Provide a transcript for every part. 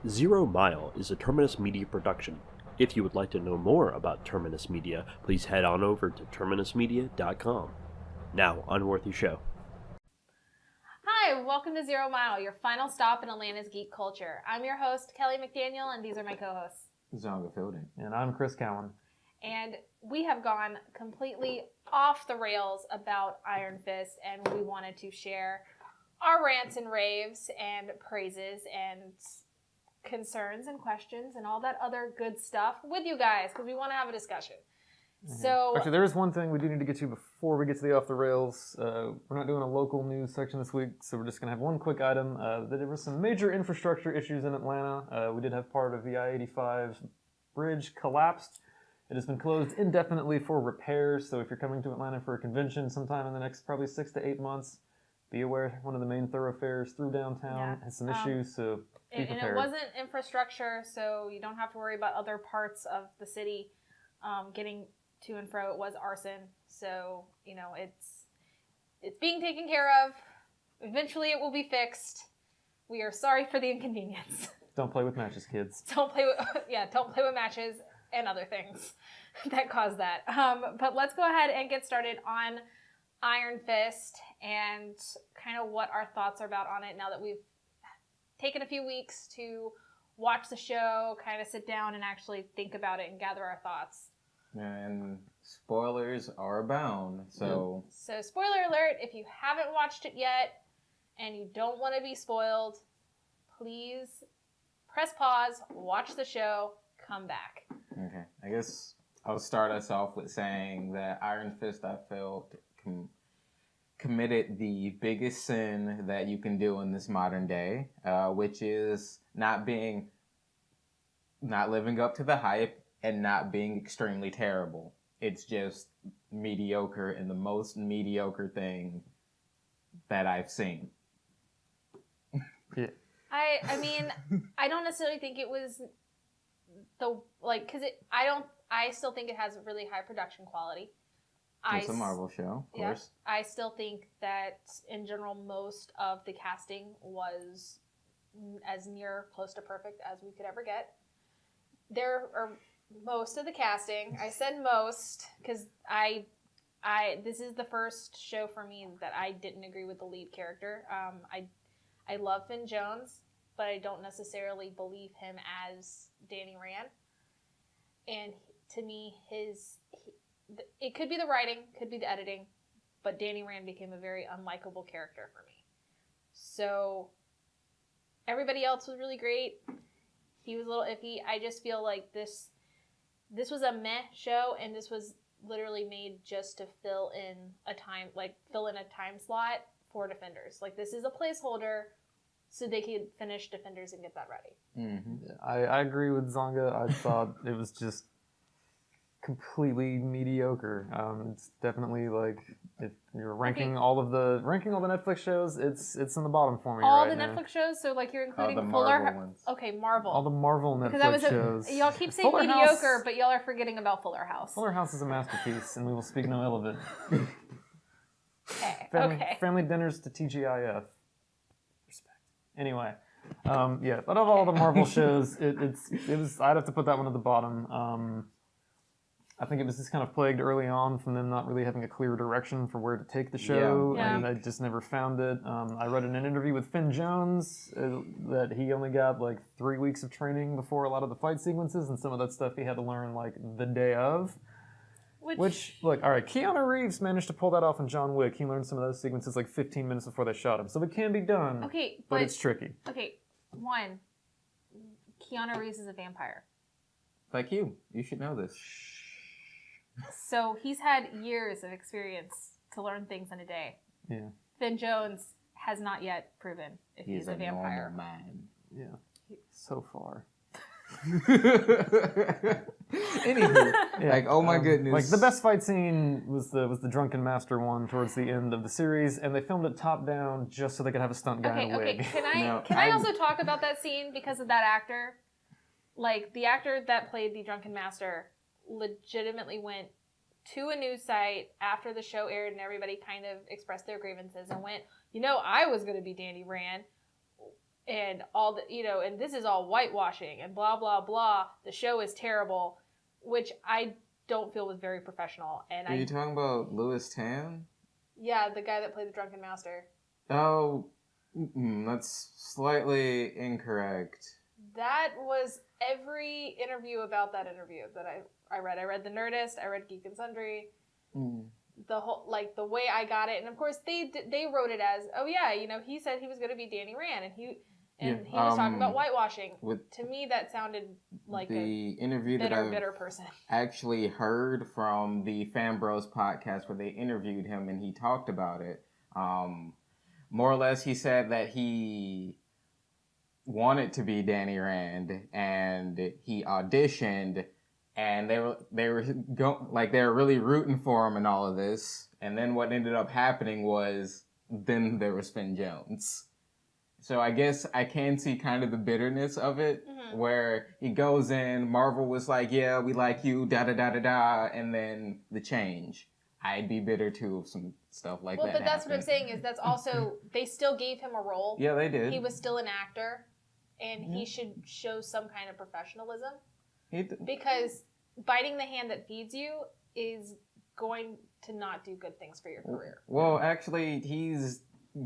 Zero Mile is a Terminus Media production. If you would like to know more about Terminus Media, please head on over to terminusmedia.com. Now, on with your show. Hi, welcome to Zero Mile, your final stop in Atlanta's geek culture. I'm your host, Kelly McDaniel, and these are my co-hosts. Zonga Fielding. And I'm Chris Cowan. And we have gone completely off the rails about Ironfist, and we wanted to share our rants and raves and praises and concerns and questions and all that other good stuff with you guys, because we want to have a discussion. Mm-hmm. So actually, there is one thing we do need to get to before we get to the off the rails. We're not doing a local news section this week, so we're just going to have one quick item. There were some major infrastructure issues in Atlanta. We did have part of the I-85 bridge collapsed. It has been closed indefinitely for repairs, so if you're coming to Atlanta for a convention sometime in the next probably 6 to 8 months, be aware one of the main thoroughfares through downtown has some issues, so be prepared. And it wasn't infrastructure, so you don't have to worry about other parts of the city getting to and fro. It was arson, so it's being taken care of. Eventually it will be fixed. We are sorry for the inconvenience. Don't play with matches, kids. Don't play with matches and other things that cause that. But let's go ahead and get started on Iron Fist and kind of what our thoughts are about on it now that we've taken a few weeks to watch the show, kind of sit down and actually think about it and gather our thoughts. And spoilers are abound, so... So spoiler alert, if you haven't watched it yet and you don't want to be spoiled, please press pause, watch the show, come back. Okay, I guess I'll start us off with saying that Iron Fist, I felt, committed the biggest sin that you can do in this modern day, which is not living up to the hype and not being extremely terrible. It's just mediocre and the most mediocre thing that I've seen. Yeah. I mean, I don't necessarily think it was I still think it has really high production quality. It's a Marvel show, of course. I still think that, in general, most of the casting was as near close to perfect as we could ever get. Most of the casting, I said most, because this is the first show for me that I didn't agree with the lead character. I love Finn Jones, but I don't necessarily believe him as Danny Rand. And to me, it could be the writing, could be the editing, but Danny Rand became a very unlikable character for me. So everybody else was really great. He was a little iffy. I just feel like this was a meh show, and this was literally made just to fill in a time slot for Defenders. Like, this is a placeholder so they could finish Defenders and get that ready. Mm-hmm. Yeah, I agree with Zonga. I thought it was just completely mediocre. It's definitely like, if you're ranking all the Netflix shows, it's in the bottom for me all right the now. Netflix shows, so like you're including the Fuller. Marvel ones. Okay, Marvel. All the Marvel Netflix shows. Y'all keep saying Fuller mediocre, House, but y'all are forgetting about Fuller House. Fuller House is a masterpiece, and we will speak no ill of it. Okay. Family dinners to TGIF. Respect. Anyway, but of all the Marvel shows, it was. I'd have to put that one at the bottom. I think it was just kind of plagued early on from them not really having a clear direction for where to take the show, and I just never found it. I read in an interview with Finn Jones that he only got like 3 weeks of training before a lot of the fight sequences, and some of that stuff he had to learn like the day of. Which, look, all right, Keanu Reeves managed to pull that off in John Wick. He learned some of those sequences like 15 minutes before they shot him, so it can be done. Okay, but it's tricky. Okay, one, Keanu Reeves is a vampire. Like you should know this. So he's had years of experience to learn things in a day. Yeah. Finn Jones has not yet proven if he's a vampire. Normal man. Yeah. So far. Anywho, oh my goodness. Like, the best fight scene was the Drunken Master one towards the end of the series, and they filmed it top down just so they could have a stunt guy in a wig. Okay, can I also talk about that scene because of that actor? Like, the actor that played the Drunken Master legitimately went to a news site after the show aired and everybody kind of expressed their grievances and went, I was going to be Danny Rand. and all the, and this is all whitewashing and blah, blah, blah. The show is terrible, which I don't feel was very professional. And Are you talking about Louis Tam? Yeah, the guy that played the Drunken Master. Oh, that's slightly incorrect. That was every interview about that interview that I read. I read The Nerdist. I read Geek and Sundry. The whole, like, the way I got it, and of course they wrote it as, oh yeah, he said he was going to be Danny Rand, and he was talking about whitewashing. To me, that sounded like the interview bitter, that I've bitter person. actually heard from the Fan Bros podcast where they interviewed him and he talked about it. More or less, he said that he wanted to be Danny Rand and he auditioned. And they were really rooting for him and all of this. And then what ended up happening was then there was Finn Jones. So I guess I can see kind of the bitterness of it, where he goes in, Marvel was like, yeah, we like you, da-da-da-da-da, and then the change. I'd be bitter too of some stuff like that. Well, but that's what I'm saying is that's also, they still gave him a role. Yeah, they did. He was still an actor, and he should show some kind of professionalism. Because biting the hand that feeds you is going to not do good things for your career. Well, actually, he's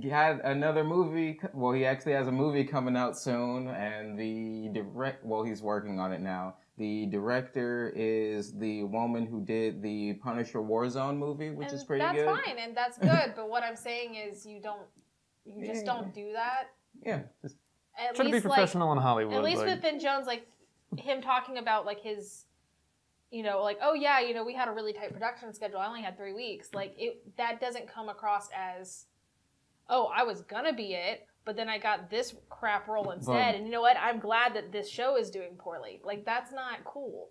had another movie. Well, he actually has a movie coming out soon, and he's working on it now. The director is the woman who did the Punisher Warzone movie, which is pretty good. That's fine, and that's good. But what I'm saying is you just don't do that. Yeah. Try to be professional in Hollywood. At least with Finn Jones, like, him talking about, like, his, like, oh yeah, we had a really tight production schedule. I only had 3 weeks. Like, that doesn't come across as, oh, I was gonna be it, but then I got this crap role instead. And you know what? I'm glad that this show is doing poorly. Like, that's not cool.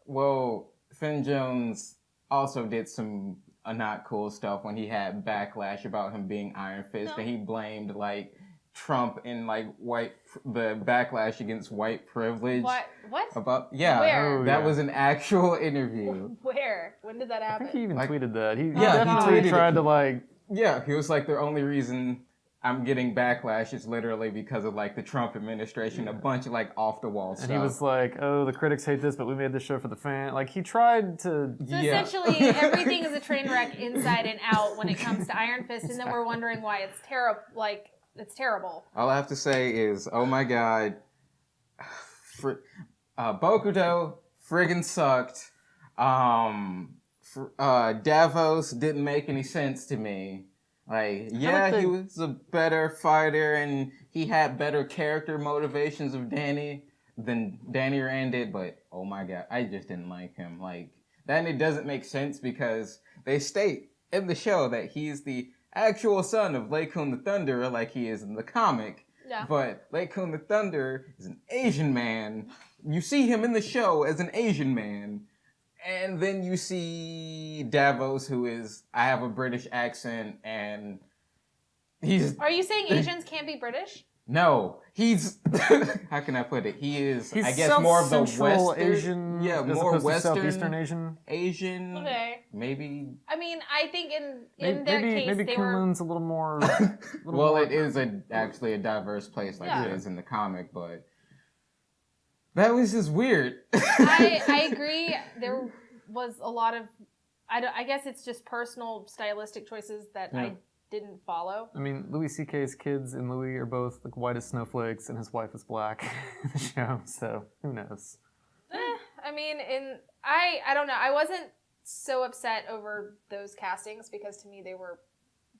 Well, Finn Jones also did some not cool stuff when he had backlash about him being Iron Fist, and he blamed, like, Trump and like the backlash against white privilege. What? Where? That was an actual interview. Where? When did that happen? I think he even tweeted that. He tweeted tried to like. Yeah, he was like, the only reason I'm getting backlash is literally because of like the Trump administration, a bunch of like off the wall stuff. And he was like, oh, the critics hate this, but we made this show for the fan. Like, he tried to. So essentially, everything is a train wreck inside and out when it comes to Iron Fist, and then we're wondering why it's terrible. Like. It's terrible. All I have to say is, oh my god, Bokuto friggin' sucked. Davos didn't make any sense to me. Like, yeah, he was a better fighter and he had better character motivations of Danny than Danny Rand did, but oh my god, I just didn't like him. Like, then it doesn't make sense because they state in the show that he's the actual son of Lei-Kun the Thunderer, like he is in the comic. Yeah. But Lei-Kun the Thunder is an Asian man. You see him in the show as an Asian man. And then you see Davos, who is, I have a British accent, and he's... Are you saying Asians can't be British? No, he's... How can I put it? He's I guess, South more of the Central Western... Asian, yeah, as more opposed Western... to Southeastern Asian? Asian, okay. Maybe... I mean, I think in their case, maybe they Kunlun's a little more... it is actually a diverse place like it is in the comic, but... That was just weird. I agree. There was a lot of... I guess it's just personal stylistic choices that I didn't follow. I mean, Louis C.K.'s kids and Louis are both like white as snowflakes, and his wife is black in the show, so who knows? I mean, I don't know. I wasn't so upset over those castings because to me they were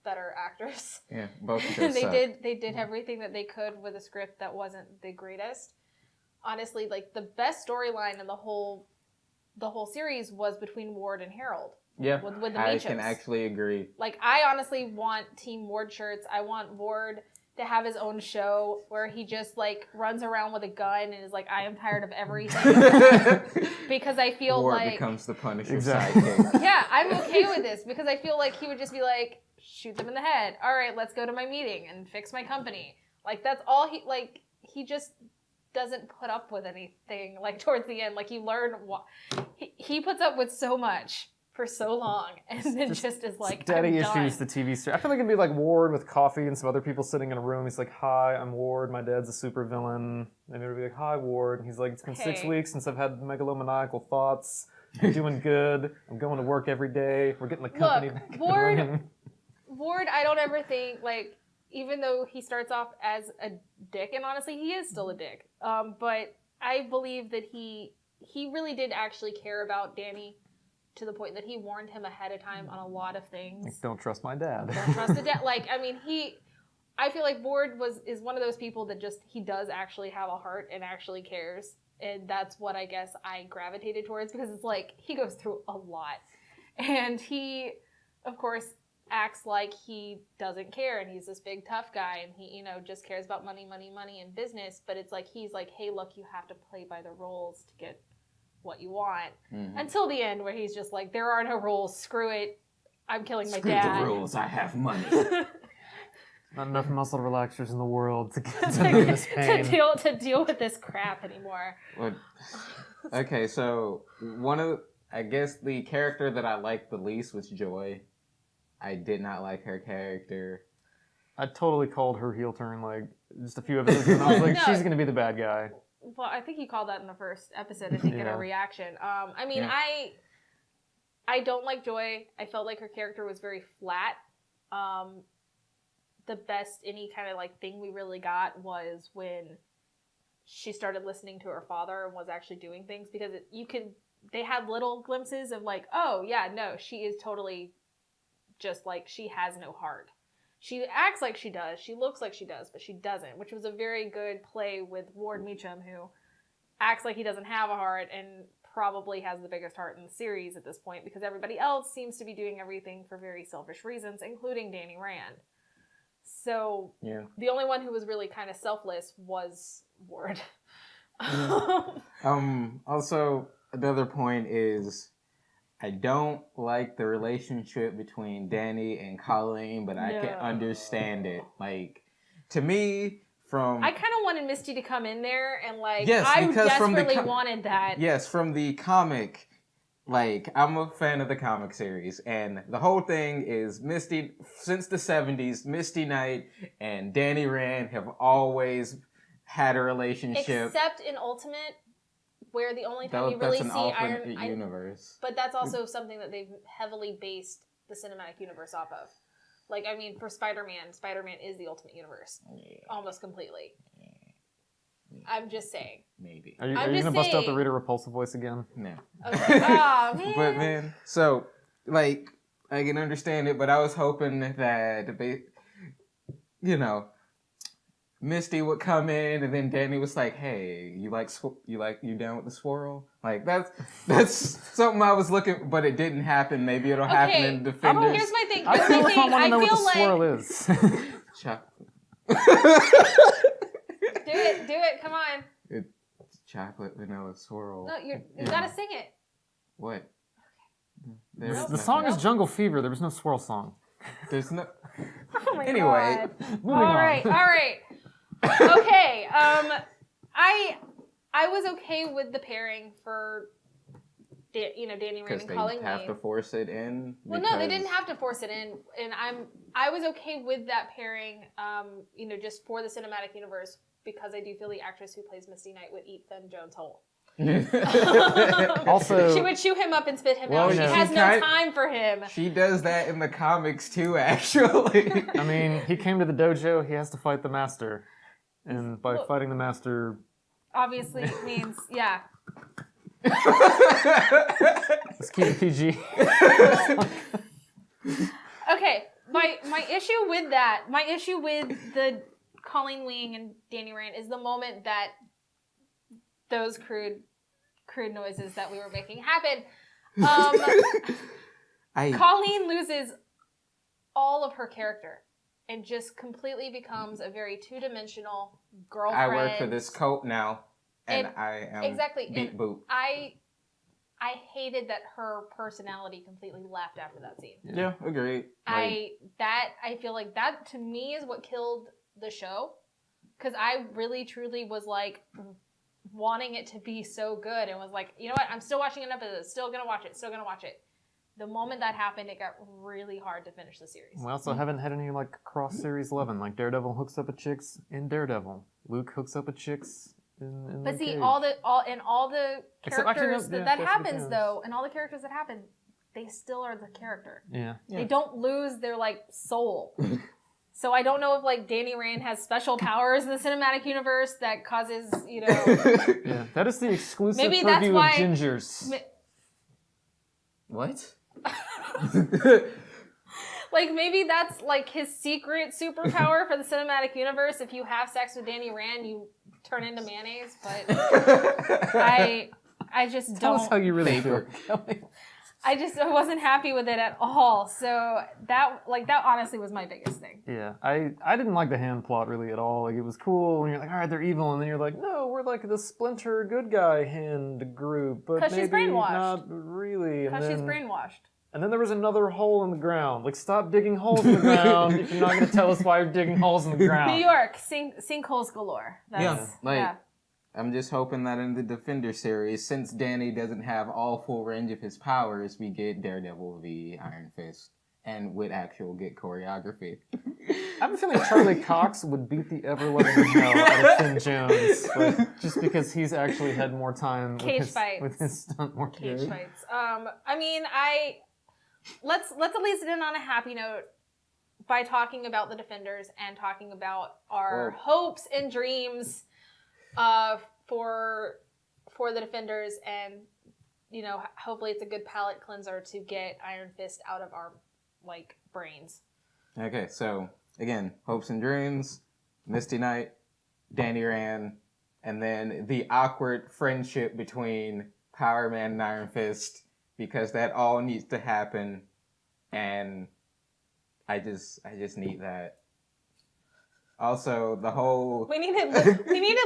better actors. Yeah, both of them. They did everything that they could with a script that wasn't the greatest. Honestly, like the best storyline in the whole series was between Ward and Harold. Yeah, with the I Meachows. can actually agree. Like, I honestly want Team Ward shirts. I want Ward to have his own show where he just, like, runs around with a gun and is like, I am tired of everything. Because I feel Ward like... becomes the Punisher Exactly. sidekick. Yeah, I'm okay with this because I feel like he would just be like, shoot them in the head. All right, let's go to my meeting and fix my company. Like, that's all he just doesn't put up with anything, like, towards the end. Like, you learn he puts up with so much for so long, and then just is like, Daddy I'm done. issues, the TV series. I feel like it'd be like Ward with coffee and some other people sitting in a room. He's like, "Hi, I'm Ward. My dad's a super villain." And it'd be like, "Hi, Ward." And he's like, "It's been 6 Hey. weeks since I've had megalomaniacal thoughts. I'm doing good. I'm going to work every day. We're getting the company back and Ward- running." Ward, I don't ever think, like, even though he starts off as a dick, and honestly, he is still a dick, but I believe that he really did actually care about Danny to the point that he warned him ahead of time on a lot of things. Don't trust my dad. Don't trust the dad. Like, I mean, I feel like Ward is one of those people that just, he does actually have a heart and actually cares. And that's what I guess I gravitated towards, because it's like, he goes through a lot. And he, of course, acts like he doesn't care, and he's this big tough guy, and he, just cares about money, and business. But it's like, he's like, hey, look, you have to play by the rules to get what you want. Mm-hmm. Until the end, where he's just like, there are no rules, screw it, I'm killing my Screw dad. the rules, I have money. Not enough muscle relaxers in the world to get to this pain. to deal with this crap anymore. What? Okay, so I guess the character that I liked the least was Joy. I did not like her character. I totally called her heel turn like just a few episodes ago. I was like, No. she's going to be the bad guy. Well, I think you called that in the first episode. I didn't get Yeah. a reaction. I mean, Yeah. I don't like Joy. I felt like her character was very flat. The best any kind of like thing we really got was when she started listening to her father and was actually doing things, because they had little glimpses of like, oh yeah, no, she is totally just like, she has no heart. She acts like she does, she looks like she does, but she doesn't, which was a very good play with Ward Meacham, who acts like he doesn't have a heart and probably has the biggest heart in the series at this point, because everybody else seems to be doing everything for very selfish reasons, including Danny Rand. So Yeah. the only one who was really kind of selfless was Ward. Also, another point is, I don't like the relationship between Danny and Colleen, but I can understand it. Like, to me, from... I kind of wanted Misty to come in there, and like, Yes, I because from the desperately wanted that. Yes, from the comic, like, I'm a fan of the comic series, and the whole thing is Misty, since the 70s, Misty Knight and Danny Rand have always had a relationship. Except in Ultimate, where the only time you really That's an see alternate Iron... universe. But that's also something that they've heavily based the cinematic universe off of. Like, I mean, for Spider-Man is the Ultimate Universe. Yeah, Almost completely. yeah, I'm just saying. maybe. Are you I'm going just to bust out the saying. Rita Repulsa voice again? No. Okay. Aw, man. But man, so like I can understand it, but I was hoping that they, Misty would come in, and then Danny was like, "Hey, you down with the swirl?" Like that's something I was looking, but it didn't happen. Maybe it'll happen in Defenders. Here's my thing. I Here's my still thing. want to I know what the feel like swirl is. Chocolate. do it. Come on. It's chocolate vanilla swirl. No, you Yeah. gotta sing it. What? Nope. The nothing. song is Jungle Fever. There was no swirl song. There's no. Oh my Anyway, God. Moving All on. right. Okay. I was okay with the pairing for Danny Rand Because and they Colleen have Wing. to force it in. Well, no, they because- didn't have to force it in, and I was okay with that pairing. Just for the cinematic universe, because I do feel the actress who plays Misty Knight would eat Finn Jones whole. Also, She would chew him up and spit him Well, out. She yeah. has She no kind- time for him. She does that in the comics too, actually. I mean, he came to the dojo. He has to fight the master, and by Well- fighting the master, Obviously, it means yeah. let's keep it PG. Okay, my issue with the Colleen Wing and Danny Rand is the moment that those crude noises that we were making happen. Colleen loses all of her character and just completely becomes a very two-dimensional girlfriend. I work for this coat now, and And- I am exactly, beat and boot. I hated that her personality completely left after that scene. Yeah, agreed. I feel like that to me is what killed the show, because I really truly was like wanting it to be so good and was like, you know what, I'm still watching an episode, still gonna watch it. the moment that happened, it got really hard to finish the series. We also haven't had any like cross series 11, like Daredevil hooks up with chicks in Daredevil. Luke hooks up with chicks in But Luke see, Cage. all the Except- actually, no, characters yeah, that Jessica happens Jones. though, and all the characters that happen, they still are the character. Yeah. They don't lose their like soul. So I don't know if like Danny Rand has special powers in the cinematic universe that causes, you know, Yeah. That is the exclusive Maybe that's purview why- of gingers. What? like maybe that's like his secret superpower for the cinematic universe. If you have sex with Danny Rand, you turn into mayonnaise. But I just Tell don't. us how you really feel. I wasn't happy with it at all. So that honestly was my biggest thing. Yeah, I didn't like the hand plot really at all. Like, it was cool when you're like, all right, they're evil, and then you're like, no, we're like the Splinter good guy hand group, but 'Cause maybe she's brainwashed. not really. And Because she's then, brainwashed. and then there was another hole in the ground. Like, stop digging holes in the ground if you're not going to tell us why you're digging holes in the ground. New York, sinkholes galore. That's, like I'm just hoping that in the Defender series, since Danny doesn't have all full range of his powers, we get Daredevil v Iron Fist, and with actual good choreography. I have a feeling Charlie Cox would beat the ever-loving hell out of Finn Jones, like, just because he's actually had more time Cage with his, fights. with his stunt work. Cage fights. I mean, let's at least end on a happy note by talking about the Defenders and talking about our hopes and dreams for the Defenders, and you know, hopefully it's a good palate cleanser to get Iron Fist out of our like brains. Okay, so again, hopes and dreams, Misty Knight, Danny Rand, and then the awkward friendship between Power Man and Iron Fist, because that all needs to happen, and I just need that. Also, the whole We needed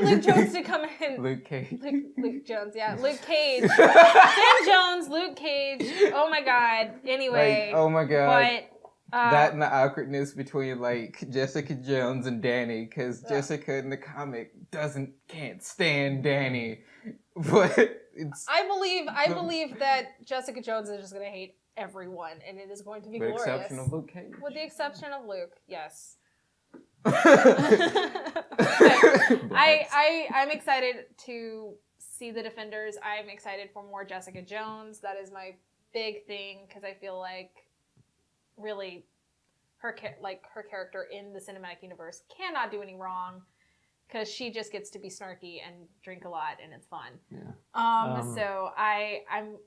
Luke Jones to come in. Luke Cage. Luke Jones, yeah, Luke Cage, Finn Jones, Luke Cage. Oh my God. Anyway, Like, oh my god. but That and the awkwardness between like Jessica Jones and Danny, because Jessica in the comic can't stand Danny, but it's I believe that Jessica Jones is just gonna hate everyone, and it is going to be with glorious. exception of Luke Cage. With the exception of Luke, yes. I'm I'm excited to see the Defenders. I'm excited for more Jessica Jones. That is my big thing, because I feel like really her character in the cinematic universe cannot do any wrong, because she just gets to be snarky and drink a lot, and it's fun. Yeah. So I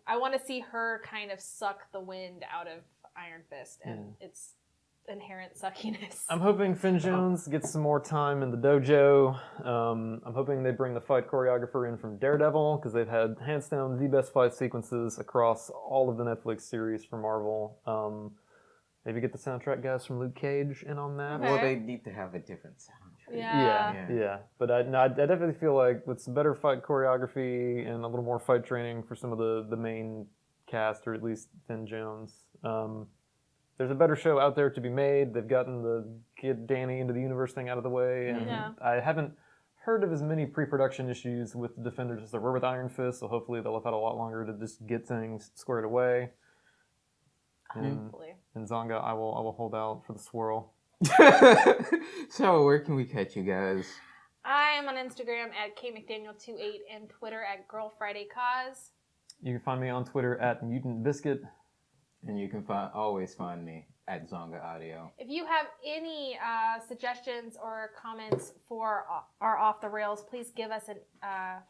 want to see her kind of suck the wind out of Iron Fist and its inherent suckiness. I'm hoping Finn Jones gets some more time in the dojo. I'm hoping they bring the fight choreographer in from Daredevil, because they've had hands down the best fight sequences across all of the Netflix series for Marvel. Maybe get the soundtrack guys from Luke Cage in on that. Okay. Well, they need to have a different soundtrack. Yeah. But I definitely feel like with some better fight choreography and a little more fight training for some of the main cast, or at least Finn Jones, there's a better show out there to be made. They've gotten the get Danny into the universe thing out of the way, and I haven't heard of as many pre-production issues with the Defenders as there were with Iron Fist, so hopefully they'll have had a lot longer to just get things squared away. Hopefully. And Zonga, I will hold out for the swirl. So, where can we catch you guys? I am on Instagram at kmcdaniel28 and Twitter at girlfridaycause. You can find me on Twitter at MutantBiscuit. And you can always find me at Zonga Audio. If you have any suggestions or comments for our Off the Rails, please give us a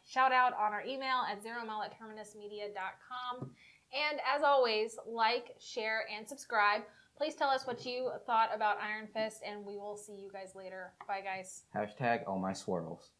shout out on our email at zeromel@terminusmedia.com. And as always, like, share, and subscribe. Please tell us what you thought about Iron Fist, and we will see you guys later. Bye, guys. # all my swirls.